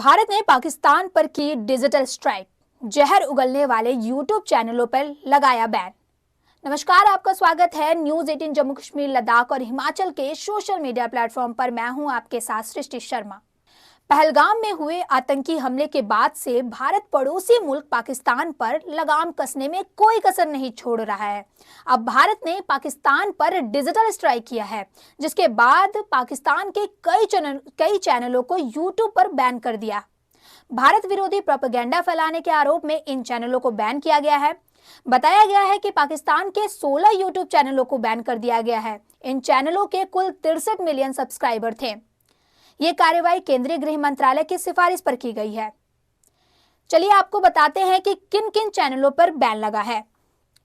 भारत ने पाकिस्तान पर की डिजिटल स्ट्राइक, जहर उगलने वाले यूट्यूब चैनलों पर लगाया बैन। नमस्कार, आपका स्वागत है न्यूज 18 जम्मू कश्मीर, लद्दाख और हिमाचल के सोशल मीडिया प्लेटफॉर्म पर। मैं हूं आपके साथ सृष्टि शर्मा। पहलगाम में हुए आतंकी हमले के बाद से भारत पड़ोसी मुल्क पाकिस्तान पर लगाम कसने में कोई कसर नहीं छोड़ रहा है। अब भारत ने पाकिस्तान पर डिजिटल स्ट्राइक किया है, जिसके बाद पाकिस्तान के कई चैनलों को यूट्यूब पर बैन कर दिया। भारत विरोधी प्रोपेगेंडा फैलाने के आरोप में इन चैनलों को बैन किया गया है। बताया गया है कि पाकिस्तान के 16 यूट्यूब चैनलों को बैन कर दिया गया है। इन चैनलों के कुल 63 मिलियन सब्सक्राइबर थे। ये कार्रवाई केंद्रीय गृह मंत्रालय की सिफारिश पर की गई है। चलिए आपको बताते हैं कि किन किन चैनलों पर बैन लगा है।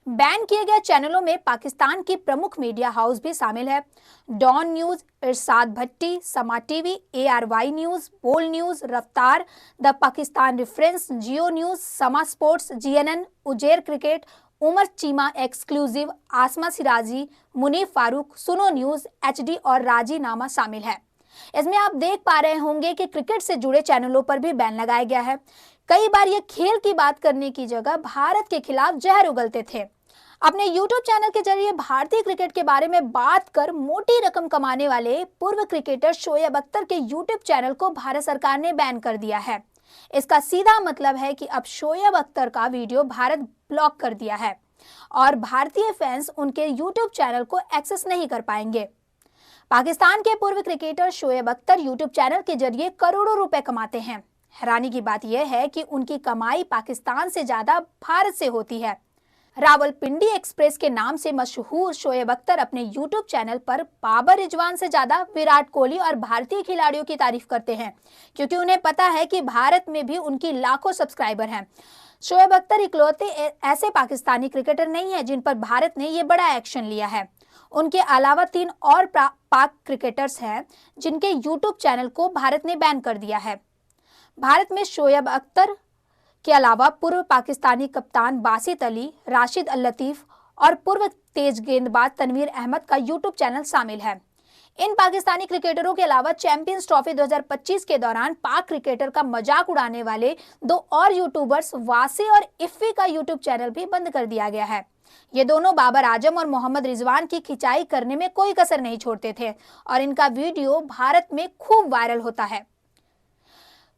बैन किए गए चैनलों में पाकिस्तान की प्रमुख मीडिया हाउस भी शामिल है। Don news, Irshad Bhatti, Samaa TV, ARY news, Bol news, Raftar, the Pakistan reference, Geo news, Samaa sports, GNN, Uzair cricket, Umar Cheema exclusive, Asma Siraji, Munib Farooq, Suno news, HD और राजीनामा शामिल है। इसमें आप देख पा रहे होंगे कि क्रिकेट से जुड़े चैनलों पर भी बैन लगाया गया है। कई बार ये खेल की बात करने की जगह भारत के खिलाफ जहर उगलते थे। अपने YouTube चैनल के जरिए भारतीय क्रिकेट के बारे में बात कर मोटी रकम कमाने वाले पूर्व क्रिकेटर शोएब अख्तर के YouTube चैनल को भारत सरकार ने बैन कर दिया है। इसका सीधा मतलब है कि अब शोएब अख्तर का वीडियो भारत ब्लॉक कर दिया है और भारतीय फैंस उनके YouTube चैनल को एक्सेस नहीं कर पाएंगे। पाकिस्तान के पूर्व cricketer Shoaib Akhtar YouTube channel के जरिए करोड़ों रुपए कमाते हैं। हैरानी की बात यह है कि उनकी कमाई पाकिस्तान से ज्यादा भारत से होती है। रावलपिंडी एक्सप्रेस के नाम से मशहूर शोएब अख्तर अपने यूट्यूब चैनल पर बाबर रिजवान से ज्यादा विराट कोहली और भारतीय खिलाड़ियों की तारीफ करते हैं, क्योंकि उन्हें पता है कि भारत में भी उनकी लाखों सब्सक्राइबर हैं। शोएब अख्तर इकलौते ऐसे पाकिस्तानी क्रिकेटर नहीं है जिन पर भारत ने ये बड़ा एक्शन लिया है। उनके अलावा 3 और पाक क्रिकेटर्स हैं जिनके यूट्यूब चैनल को भारत ने बैन कर दिया है। भारत में शोएब अख्तर के अलावा पूर्व पाकिस्तानी कप्तान बासित अली, राशिद अल लतीफ और पूर्व तेज गेंदबाज तनवीर अहमद का यूट्यूब चैनल शामिल है। इन पाकिस्तानी क्रिकेटरों के अलावा चैंपियंस ट्रॉफी 2025 के दौरान पाक क्रिकेटर का मजाक उड़ाने वाले 2 और यूट्यूबर्स वासी और इफ्फी का यूट्यूब चैनल भी बंद कर दिया गया है। ये दोनों बाबर आजम और मोहम्मद रिजवान की खिंचाई करने में कोई कसर नहीं छोड़ते थे और इनका वीडियो भारत में खूब वायरल होता है।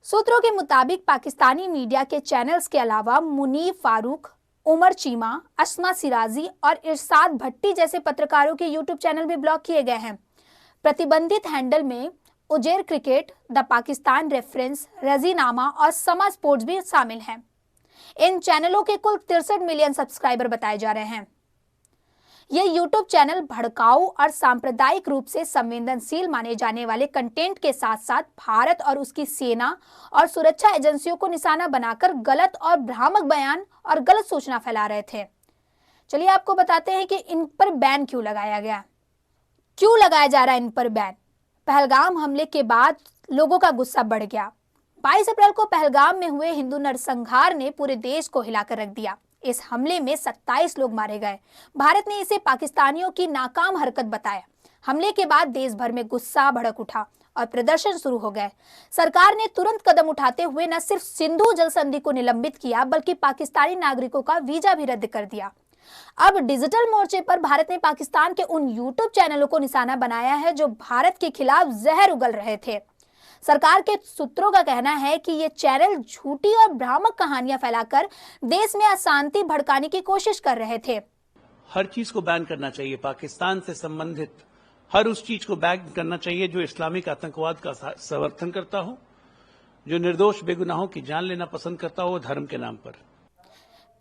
सूत्रों के मुताबिक पाकिस्तानी मीडिया के चैनल्स के अलावा मुनीफ फारूक, उमर चीमा, आसमा सिराजी और इरशाद भट्टी जैसे पत्रकारों के यूट्यूब चैनल भी ब्लॉक किए गए हैं। प्रतिबंधित हैंडल में उजेर क्रिकेट, द पाकिस्तान रेफरेंस, राजीनामा और समा स्पोर्ट्स भी शामिल हैं। इन चैनलों के कुल 63 मिलियन सब्सक्राइबर बताए जा रहे हैं। ये यूट्यूब चैनल भड़काऊ और सांप्रदायिक रूप से संवेदनशील माने जाने वाले कंटेंट के साथ साथ भारत और उसकी सेना और सुरक्षा एजेंसियों को निशाना बनाकर गलत और भ्रामक बयान और गलत सूचना फैला रहे थे। चलिए आपको बताते हैं कि इन पर बैन क्यों लगाया गया, क्यों लगाया जा रहा है इन पर बैन। पहलगाम हमले के बाद लोगों का गुस्सा बढ़ गया। 22 अप्रैल को पहलगाम में हुए हिंदू नरसंहार ने पूरे देश को हिलाकर रख दिया। इस हमले में 27 लोग मारे गए। भारत ने इसे पाकिस्तानियों की नाकाम हरकत बताया। हमले के बाद देश भर में गुस्सा भड़क उठा और प्रदर्शन शुरू हो गए। सरकार ने तुरंत कदम उठाते हुए न सिर्फ सिंधु जल संधि को निलंबित किया, बल्कि पाकिस्तानी नागरिकों का वीजा भी रद्द कर दिया। अब डिजिटल मोर्चे पर भारत ने पाकिस्तान के उन यूट्यूब चैनलों को निशाना बनाया है जो भारत के खिलाफ जहर उगल रहे थे। सरकार के सूत्रों का कहना है कि ये चैनल झूठी और भ्रामक कहानियां फैलाकर देश में अशांति भड़काने की कोशिश कर रहे थे। हर चीज को बैन करना चाहिए। पाकिस्तान से संबंधित हर उस चीज को बैन करना चाहिए जो इस्लामिक आतंकवाद का समर्थन करता हो, जो निर्दोष बेगुनाहों की जान लेना पसंद करता हो धर्म के नाम पर।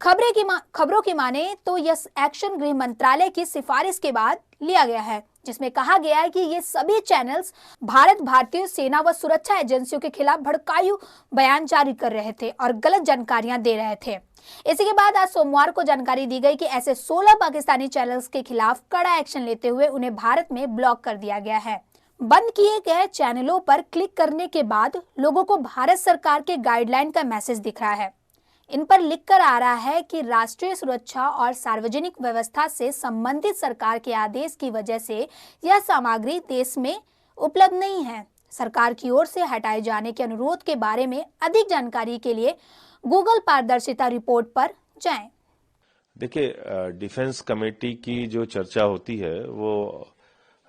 खबरों की माने तो यह एक्शन गृह मंत्रालय की सिफारिश के बाद लिया गया है, जिसमें कहा गया है कि ये सभी चैनल्स भारतीय सेना व सुरक्षा एजेंसियों के खिलाफ भड़काऊ बयान जारी कर रहे थे और गलत जानकारियां दे रहे थे। इसी के बाद आज सोमवार को जानकारी दी गई कि ऐसे 16 पाकिस्तानी चैनल्स के खिलाफ कड़ा एक्शन लेते हुए उन्हें भारत में ब्लॉक कर दिया गया है। बंद किए गए चैनलों पर क्लिक करने के बाद लोगों को भारत सरकार के गाइडलाइन का मैसेज दिख रहा है। इन पर लिखकर आ रहा है कि राष्ट्रीय सुरक्षा और सार्वजनिक व्यवस्था से संबंधित सरकार के आदेश की वजह से यह सामग्री देश में उपलब्ध नहीं है। सरकार की ओर से हटाए जाने के अनुरोध के बारे में अधिक जानकारी के लिए गूगल पारदर्शिता रिपोर्ट पर जाएं। देखिए, डिफेंस कमेटी की जो चर्चा होती है वो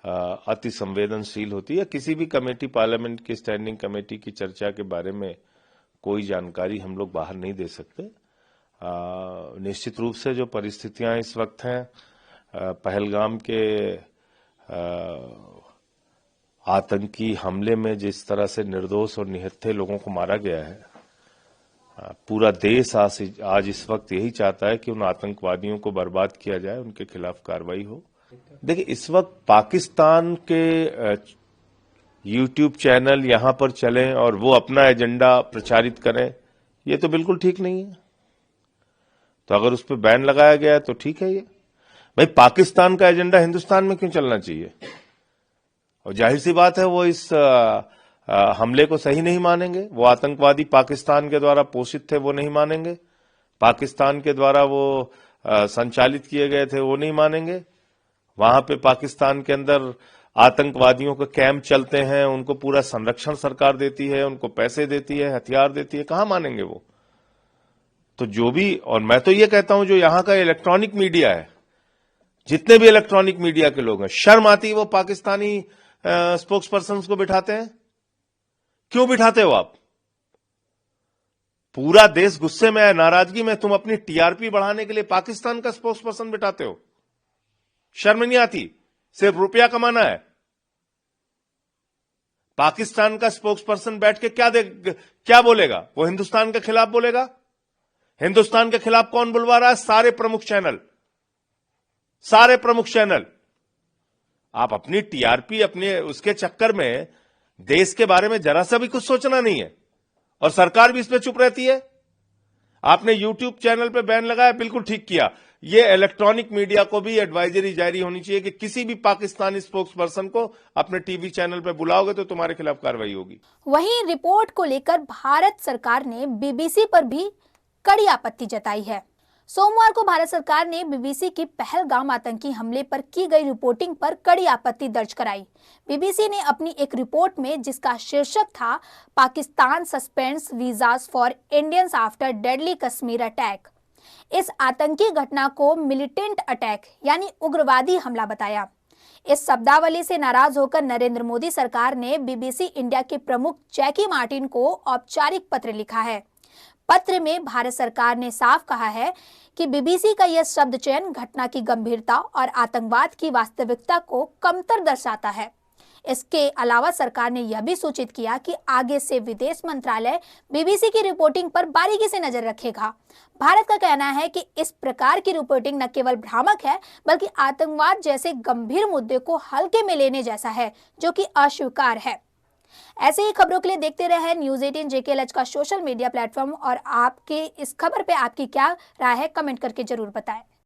अति संवेदनशील होती है। किसी भी कमेटी, पार्लियामेंट की स्टैंडिंग कमेटी की चर्चा के बारे में कोई जानकारी हम लोग बाहर नहीं दे सकते। निश्चित रूप से जो परिस्थितियां इस वक्त हैं, पहलगाम के आतंकी हमले में जिस तरह से निर्दोष और निहत्थे लोगों को मारा गया है, पूरा देश आज इस वक्त यही चाहता है कि उन आतंकवादियों को बर्बाद किया जाए, उनके खिलाफ कार्रवाई हो। देखिए, इस वक्त पाकिस्तान के यूट्यूब चैनल यहां पर चलें और वो अपना एजेंडा प्रचारित करें, ये तो बिल्कुल ठीक नहीं है। तो अगर उस पर बैन लगाया गया है तो ठीक है। ये भाई, पाकिस्तान का एजेंडा हिंदुस्तान में क्यों चलना चाहिए? और जाहिर सी बात है वो इस हमले को सही नहीं मानेंगे। वो आतंकवादी पाकिस्तान के द्वारा पोषित थे, वो नहीं मानेंगे। पाकिस्तान के द्वारा वो संचालित किए गए थे, वो नहीं मानेंगे। वहां पे पाकिस्तान के अंदर आतंकवादियों के कैंप चलते हैं, उनको पूरा संरक्षण सरकार देती है, उनको पैसे देती है, हथियार देती है, कहां मानेंगे वो? तो जो भी, और मैं तो ये कहता हूं जो यहां का इलेक्ट्रॉनिक मीडिया है, जितने भी इलेक्ट्रॉनिक मीडिया के लोग हैं, शर्म आती है वो पाकिस्तानी स्पोक्स पर्सन को बिठाते हैं। क्यों बिठाते हो आप? पूरा देश गुस्से में है, नाराजगी में, तुम अपनी टीआरपी बढ़ाने के लिए पाकिस्तान का स्पोक्स पर्सन बिठाते हो। शर्म नहीं आती? सिर्फ रुपया कमाना है। पाकिस्तान का स्पोक्स पर्सन बैठ के क्या बोलेगा? वो हिंदुस्तान के खिलाफ बोलेगा। हिंदुस्तान के खिलाफ कौन बुलवा रहा है? सारे प्रमुख चैनल। आप अपनी टीआरपी, अपने उसके चक्कर में देश के बारे में जरा सा भी कुछ सोचना नहीं है, और सरकार भी इस पे चुप रहती है। आपने यूट्यूब चैनल पे बैन लगाया, बिल्कुल ठीक किया। ये इलेक्ट्रॉनिक मीडिया को भी एडवाइजरी जारी होनी चाहिए कि किसी भी पाकिस्तानी स्पोक्स पर्सन को अपने टीवी चैनल पे बुलाओगे तो तुम्हारे खिलाफ कार्रवाई होगी। वहीं रिपोर्ट को लेकर भारत सरकार ने बीबीसी पर भी कड़ी आपत्ति जताई है। सोमवार को भारत सरकार ने बीबीसी की पहलगाम आतंकी हमले पर की गई रिपोर्टिंग पर कड़ी आपत्ति दर्ज कराई। बीबीसी ने अपनी एक रिपोर्ट में, जिसका शीर्षक था Pakistan suspends visas for Indians after deadly Kashmir attack, इस आतंकी घटना को मिलिटेंट अटैक यानी उग्रवादी हमला बताया। इस शब्दावली से नाराज होकर नरेंद्र मोदी सरकार ने बीबीसी इंडिया के प्रमुख जैकी मार्टिन को औपचारिक पत्र लिखा है। पत्र में भारत सरकार ने साफ कहा है कि बीबीसी का यह शब्द चयन घटना की गंभीरता और आतंकवाद की वास्तविकता को कमतर दर्शाता है। इसके अलावा सरकार ने यह भी सूचित किया कि आगे से विदेश मंत्रालय बीबीसी की रिपोर्टिंग पर बारीकी से नजर रखेगा। भारत का कहना है कि इस प्रकार की रिपोर्टिंग न केवल भ्रामक है, बल्कि आतंकवाद जैसे गंभीर मुद्दे को हल्के में लेने जैसा है, जो कि अस्वीकार है। ऐसे ही खबरों के लिए देखते रहे न्यूज़ 18 JKLH का सोशल मीडिया प्लेटफॉर्म, और आपके इस खबर पे आपकी क्या राय है कमेंट करके जरूर बताएं।